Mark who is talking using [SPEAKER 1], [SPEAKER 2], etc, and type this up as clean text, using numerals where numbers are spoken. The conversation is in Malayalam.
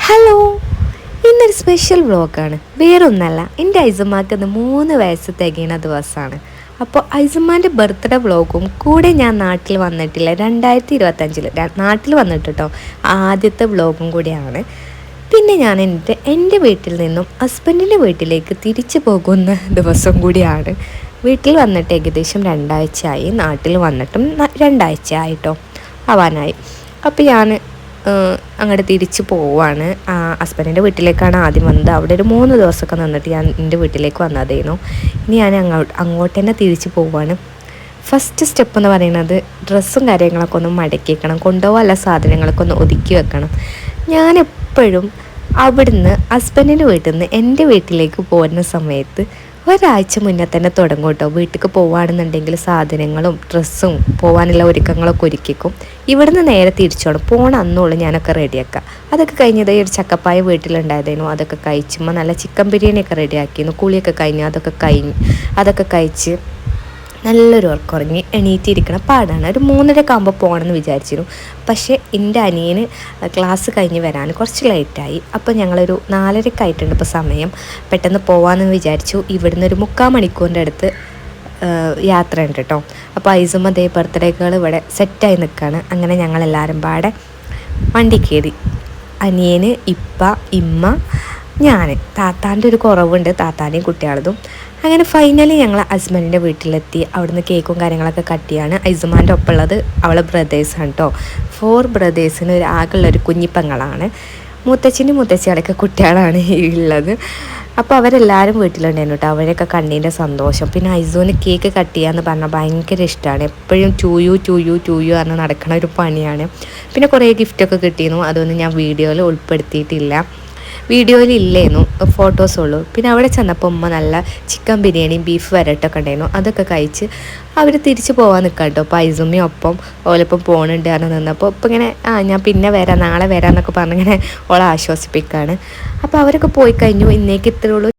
[SPEAKER 1] ഹലോ, ഇന്നൊരു സ്പെഷ്യൽ വ്ളോഗാണ്. വേറൊന്നല്ല, എൻ്റെ ഐസമ്മാക്ക് ഇന്ന് 3 വയസ്സ് തികയുന്ന ദിവസമാണ്. അപ്പോൾ ഐസമ്മാൻ്റെ ബർത്ത്ഡേ വ്ളോഗും കൂടെ ഞാൻ നാട്ടിൽ വന്നിട്ടില്ല, 2025 നാട്ടിൽ വന്നിട്ട് കേട്ടോ, ആദ്യത്തെ വ്ളോഗും കൂടിയാണ്. പിന്നെ ഞാൻ എൻ്റെ വീട്ടിൽ നിന്നും ഹസ്ബൻഡിൻ്റെ വീട്ടിലേക്ക് തിരിച്ചു പോകുന്ന ദിവസം കൂടിയാണ്. വീട്ടിൽ വന്നിട്ട് ഏകദേശം 2 ആഴ്ചയായി, നാട്ടിൽ വന്നിട്ടും 2 ആഴ്ചയായിട്ടോ ആവാനായി. അപ്പോൾ ഞാൻ അങ്ങോട്ട് തിരിച്ച് പോവാണ്. ഹസ്ബൻഡിൻ്റെ വീട്ടിലേക്കാണ് ആദ്യം വന്നത്. അവിടെ ഒരു 3 ദിവസമൊക്കെ നിന്നിട്ട് ഞാൻ എൻ്റെ വീട്ടിലേക്ക് വന്നതായിരുന്നു. ഇനി ഞാൻ അങ്ങോട്ട് തന്നെ തിരിച്ച് പോവാണ്. ഫസ്റ്റ് സ്റ്റെപ്പ് എന്ന് പറയുന്നത് ഡ്രസ്സും കാര്യങ്ങളൊക്കെ ഒന്ന് മടക്കി വെക്കണം, കൊണ്ടുപോകാനുള്ള സാധനങ്ങളൊക്കെ ഒന്ന് ഒതുക്കി വെക്കണം. ഞാൻ എപ്പോഴും അവിടുന്ന് ഹസ്ബൻഡിൻ്റെ വീട്ടിൽ നിന്ന് എൻ്റെ വീട്ടിലേക്ക് പോകുന്ന സമയത്ത് ഒരാഴ്ച മുന്നേ തന്നെ തുടങ്ങും കേട്ടോ. വീട്ടിലേക്ക് പോവുകയാണെന്നുണ്ടെങ്കിൽ സാധനങ്ങളും ഡ്രസ്സും പോകാനുള്ള ഒരുക്കങ്ങളൊക്കെ ഒരുക്കിക്കും. ഇവിടുന്ന് നേരെ തിരിച്ചോണം, പോണ അന്നോളം ഞാനൊക്കെ റെഡിയാക്കാം. അതൊക്കെ കഴിഞ്ഞത് ഒരു ചക്കപ്പായ വീട്ടിലുണ്ടായതായിരുന്നു. അതൊക്കെ കഴിച്ചുമ്പോൾ നല്ല ചിക്കൻ ബിരിയാണിയൊക്കെ റെഡിയാക്കിയിരുന്നു. കുളിയൊക്കെ കഴിഞ്ഞ് അതൊക്കെ കഴിച്ച് നല്ലൊരു ഉറങ്ങി എണീറ്റിരിക്കണം പാടാണ്. ഒരു 3:30 ആകുമ്പോൾ പോകണമെന്ന് വിചാരിച്ചിരുന്നു. പക്ഷേ എൻ്റെ അനിയന് ക്ലാസ് കഴിഞ്ഞ് വരാൻ കുറച്ച് ലേറ്റായി. അപ്പോൾ ഞങ്ങളൊരു 4:30 ആയിട്ടുണ്ട് ഇപ്പോൾ സമയം. പെട്ടെന്ന് പോകാമെന്ന് വിചാരിച്ചു. ഇവിടുന്ന് ഒരു 3/4 മണിക്കൂറിൻ്റെ അടുത്ത് യാത്ര ഉണ്ട് കേട്ടോ. അപ്പോൾ ഐസുമ്മ ദേ ബർത്ത്ഡേകൾ ഇവിടെ സെറ്റായി നിൽക്കുകയാണ്. അങ്ങനെ ഞങ്ങളെല്ലാവരും പാടെ വണ്ടി കയറി. അനിയന്, ഇപ്പ, ഇമ്മ, ഞാൻ, താത്താൻ്റെ ഒരു കുറവുണ്ട്, താത്താൻ്റെയും കുട്ടികളതും. അങ്ങനെ ഫൈനലി ഞങ്ങൾ ഹസ്ബൻഡിൻ്റെ വീട്ടിലെത്തി. അവിടുന്ന് കേക്കും കാര്യങ്ങളൊക്കെ കട്ട് ചെയ്യാണ്. ഐസുമാൻ്റെ ഒപ്പം ഉള്ളത് അവളെ ബ്രദേഴ്സാണ് കേട്ടോ. 4 ബ്രദേഴ്സിന് ആകെയുള്ളൊരു കുഞ്ഞിപ്പങ്ങളാണ്. മുത്തച്ഛിയുടെയൊക്കെ കുട്ടികളാണ് ഉള്ളത്. അപ്പോൾ അവരെല്ലാവരും വീട്ടിലുണ്ടായിരുന്നു കേട്ടോ. അവരെയൊക്കെ കണ്ടതിൻ്റെ സന്തോഷം. പിന്നെ ഐസുവിന് കേക്ക് കട്ട് ചെയ്യാന്ന് പറഞ്ഞാൽ ഭയങ്കര ഇഷ്ടമാണ്. എപ്പോഴും ടൂയു പറഞ്ഞ് നടക്കണ ഒരു പണിയാണ്. പിന്നെ കുറേ ഗിഫ്റ്റൊക്കെ കിട്ടിയിരുന്നു. അതൊന്നും ഞാൻ വീഡിയോയിൽ ഉൾപ്പെടുത്തിയിട്ടില്ല. വീഡിയോയിലില്ലേന്നു, ഫോട്ടോസുള്ളൂ. പിന്നെ അവിടെ ചെന്നപ്പോൾ ഉമ്മ നല്ല ചിക്കൻ ബിരിയാണിയും ബീഫ് വരട്ടൊക്കെ ഉണ്ടായിരുന്നു. അതൊക്കെ കഴിച്ച് അവർ തിരിച്ച് പോകാൻ നിൽക്കാം കേട്ടോ. അപ്പോൾ ഐസുമ്മയും ഒപ്പം ഓലപ്പം പോകണുണ്ട് കാരണം നിന്നപ്പോൾ ഇപ്പം ഇങ്ങനെ ഞാൻ പിന്നെ വരാം, നാളെ വരാമെന്നൊക്കെ പറഞ്ഞിങ്ങനെ ഓളെ ആശ്വസിപ്പിക്കുകയാണ്. അപ്പോൾ അവരൊക്കെ പോയി കഴിഞ്ഞു. ഇന്നേക്ക് ഇത്രയുള്ളൂ.